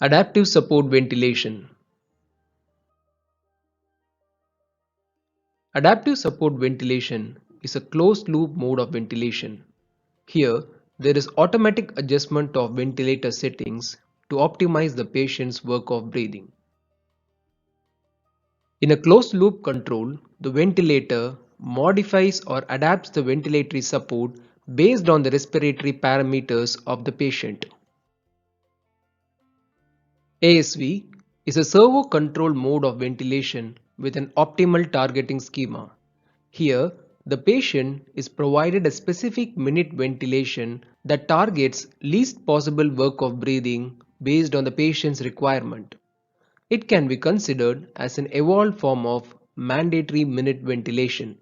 Adaptive support ventilation. Adaptive support ventilation is a closed-loop mode of ventilation. Here, there is automatic adjustment of ventilator settings to optimize the patient's work of breathing. In a closed-loop control, the ventilator modifies or adapts the ventilatory support based on the respiratory parameters of the patient. ASV is a servo-controlled mode of ventilation with an optimal targeting schema. Here, the patient is provided a specific minute ventilation that targets least possible work of breathing based on the patient's requirement. It can be considered as an evolved form of mandatory minute ventilation.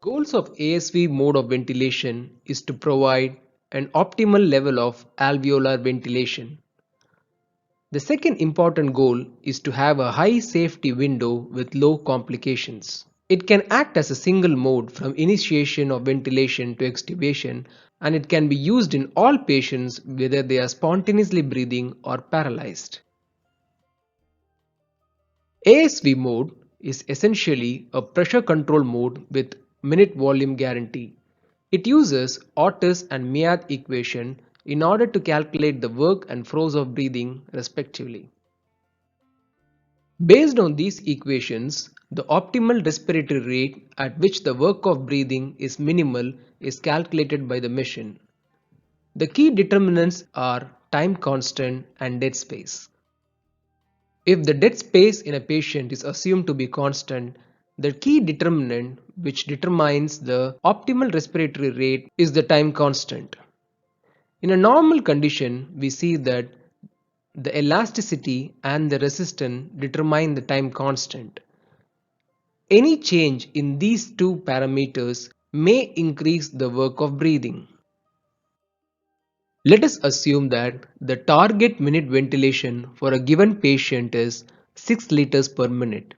Goals of ASV mode of ventilation is to provide an optimal level of alveolar ventilation. The second important goal is to have a high safety window with low complications. It can act as a single mode from initiation of ventilation to extubation, and it can be used in all patients whether they are spontaneously breathing or paralyzed. ASV mode is essentially a pressure control mode with minute volume guarantee. It uses Otis and Meath equation in order to calculate the work and force of breathing respectively. Based on these equations, the optimal respiratory rate at which the work of breathing is minimal is calculated by the machine. The key determinants are time constant and dead space. If the dead space in a patient is assumed to be constant, the key determinant which determines the optimal respiratory rate is the time constant. In a normal condition, we see that the elasticity and the resistance determine the time constant. Any change in these two parameters may increase the work of breathing. Let us assume that the target minute ventilation for a given patient is 6 liters per minute.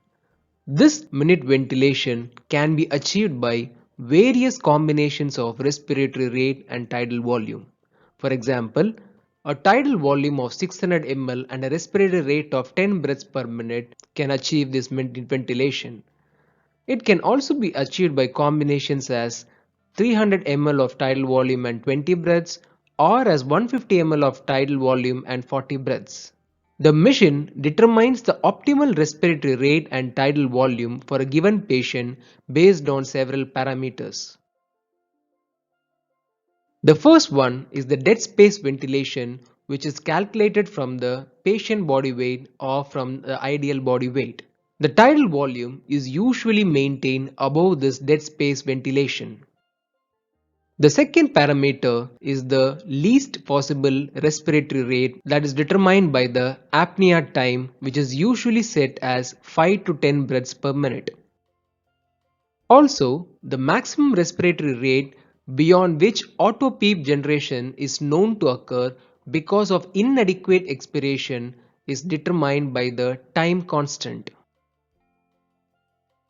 This minute ventilation can be achieved by various combinations of respiratory rate and tidal volume. For example, a tidal volume of 600 ml and a respiratory rate of 10 breaths per minute can achieve this minute ventilation. It can also be achieved by combinations as 300 ml of tidal volume and 20 breaths, or as 150 ml of tidal volume and 40 breaths. The machine determines the optimal respiratory rate and tidal volume for a given patient based on several parameters. The first one is the dead space ventilation, which is calculated from the patient body weight or from the ideal body weight. The tidal volume is usually maintained above this dead space ventilation. The second parameter is the least possible respiratory rate that is determined by the apnea time, which is usually set as 5 to 10 breaths per minute. Also, the maximum respiratory rate beyond which auto PEEP generation is known to occur because of inadequate expiration is determined by the time constant.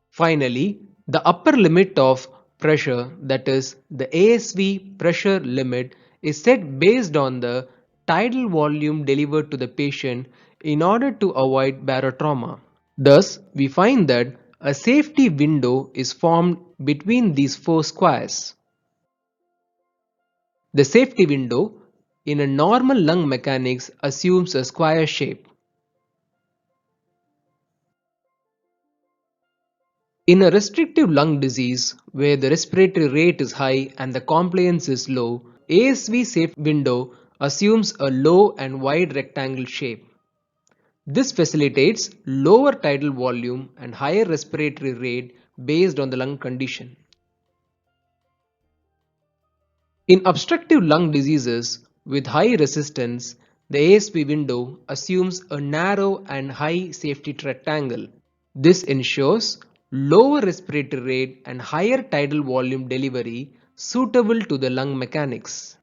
Finally, the upper limit of pressure, that is the ASV pressure limit, is set based on the tidal volume delivered to the patient in order to avoid barotrauma. Thus, we find that a safety window is formed between these four squares. The safety window in a normal lung mechanics assumes a square shape. In a restrictive lung disease where the respiratory rate is high and the compliance is low, ASV safe window assumes a low and wide rectangle shape. This facilitates lower tidal volume and higher respiratory rate based on the lung condition. In obstructive lung diseases with high resistance, the ASV window assumes a narrow and high safety rectangle. This ensures lower respiratory rate and higher tidal volume delivery suitable to the lung mechanics.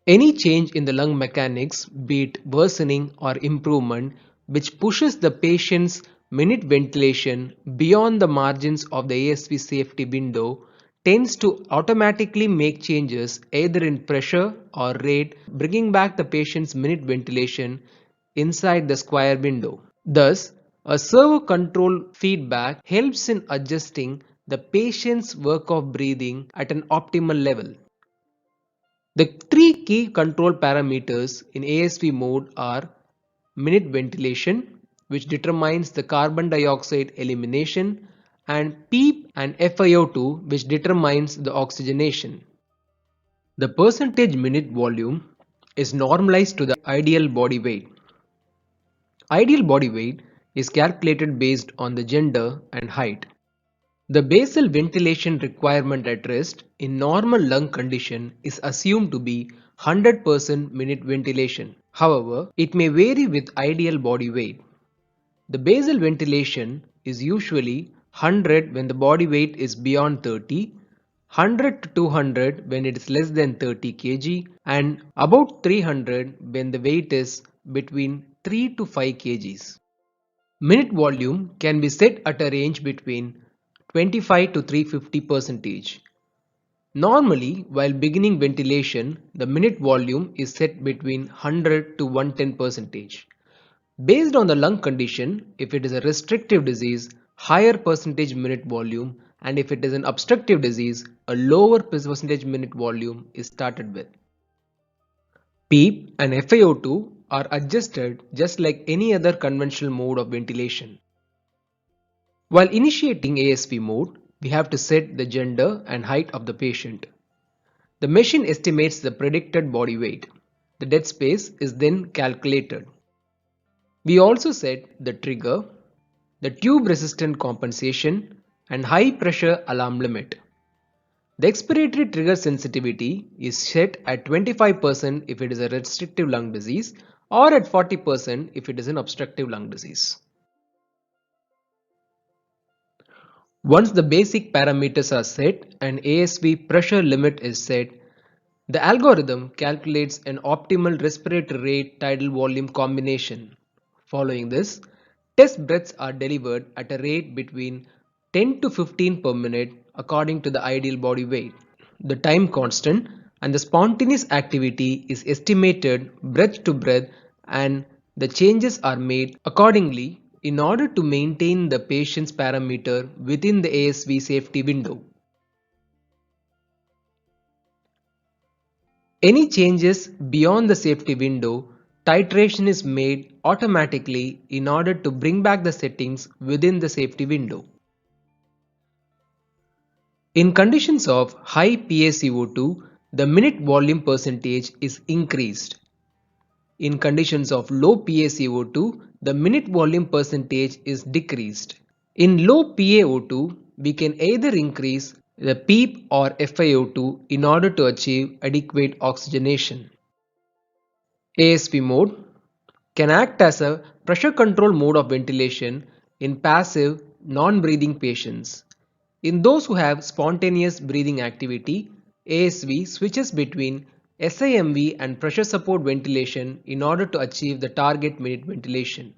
Any change in the lung mechanics, be it worsening or improvement, which pushes the patient's minute ventilation beyond the margins of the ASV safety window, tends to automatically make changes either in pressure or rate, bringing back the patient's minute ventilation inside the square window. Thus, a servo control feedback helps in adjusting the patient's work of breathing at an optimal level. The three key control parameters in ASV mode are minute ventilation, which determines the carbon dioxide elimination, and PEEP and FiO2, which determines the oxygenation. The percentage minute volume is normalized to the ideal body weight. Ideal body weight is calculated based on the gender and height. The basal ventilation requirement at rest in normal lung condition is assumed to be 100% minute ventilation. However, it may vary with ideal body weight. The basal ventilation is usually 100 when the body weight is beyond 30, 100 to 200 when it is less than 30 kg, and about 300 when the weight is between 3 to 5 kgs. Minute volume can be set at a range between 25 to 350 percentage. Normally, while beginning ventilation, the minute volume is set between 100 to 110 percentage. Based on the lung condition, if it is a restrictive disease, higher percentage minute volume, and if it is an obstructive disease, a lower percentage minute volume is started with. PEEP and FiO2 are adjusted just like any other conventional mode of ventilation. While initiating ASV mode, we have to set the gender and height of the patient. The machine estimates the predicted body weight. The dead space is then calculated. We also set the trigger, the tube resistant compensation, and high pressure alarm limit. The expiratory trigger sensitivity is set at 25% if it is a restrictive lung disease or at 40% if it is an obstructive lung disease. Once the basic parameters are set and ASV pressure limit is set, the algorithm calculates an optimal respiratory rate tidal volume combination. Following this, test breaths are delivered at a rate between 10 to 15 per minute according to the ideal body weight. The time constant and the spontaneous activity is estimated breath to breath, and the changes are made accordingly in order to maintain the patient's parameter within the ASV safety window. Any changes beyond the safety window, titration is made automatically in order to bring back the settings within the safety window. In conditions of high PaCO2, the minute volume percentage is increased. In conditions of low PaCO2, the minute volume percentage is decreased. In low PaO2, we can either increase the PEEP or FiO2 in order to achieve adequate oxygenation. ASV mode can act as a pressure control mode of ventilation in passive, non-breathing patients. In those who have spontaneous breathing activity, ASV switches between SIMV and pressure support ventilation in order to achieve the target minute ventilation.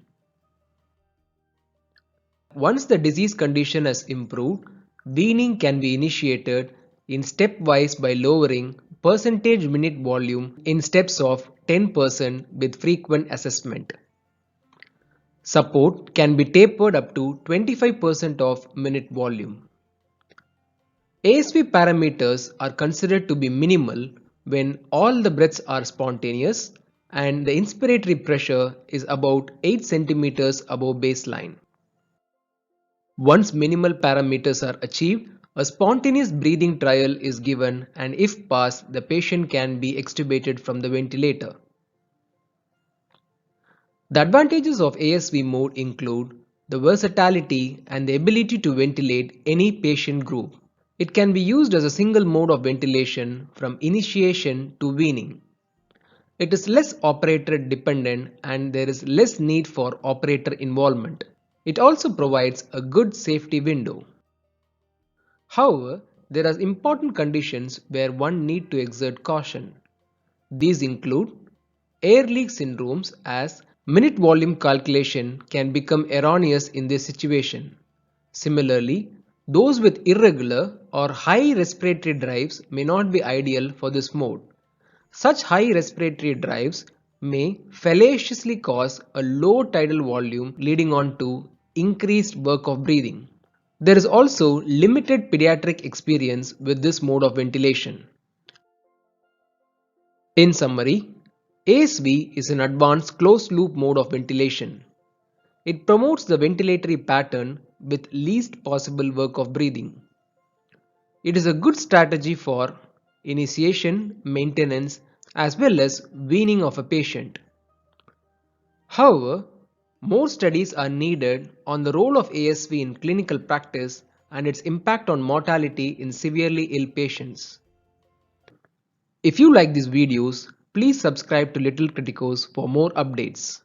Once the disease condition has improved, weaning can be initiated in stepwise by lowering percentage minute volume in steps of 10% with frequent assessment. Support can be tapered up to 25% of minute volume. ASV parameters are considered to be minimal when all the breaths are spontaneous and the inspiratory pressure is about 8 cm above baseline. Once minimal parameters are achieved, a spontaneous breathing trial is given, and if passed, the patient can be extubated from the ventilator. The advantages of ASV mode include the versatility and the ability to ventilate any patient group. It can be used as a single mode of ventilation from initiation to weaning. It is less operator dependent and there is less need for operator involvement. It also provides a good safety window. However, there are important conditions where one needs to exert caution. These include air leak syndromes, as minute volume calculation can become erroneous in this situation. Similarly, those with irregular or high respiratory drives may not be ideal for this mode. Such high respiratory drives may fallaciously cause a low tidal volume leading on to increased work of breathing. There is also limited pediatric experience with this mode of ventilation. In summary, ASV is an advanced closed-loop mode of ventilation. It promotes the ventilatory pattern with least possible work of breathing. It is a good strategy for initiation, maintenance, as well as weaning of a patient. However, more studies are needed on the role of ASV in clinical practice and its impact on mortality in severely ill patients. If you like these videos, please subscribe to Little Criticos for more updates.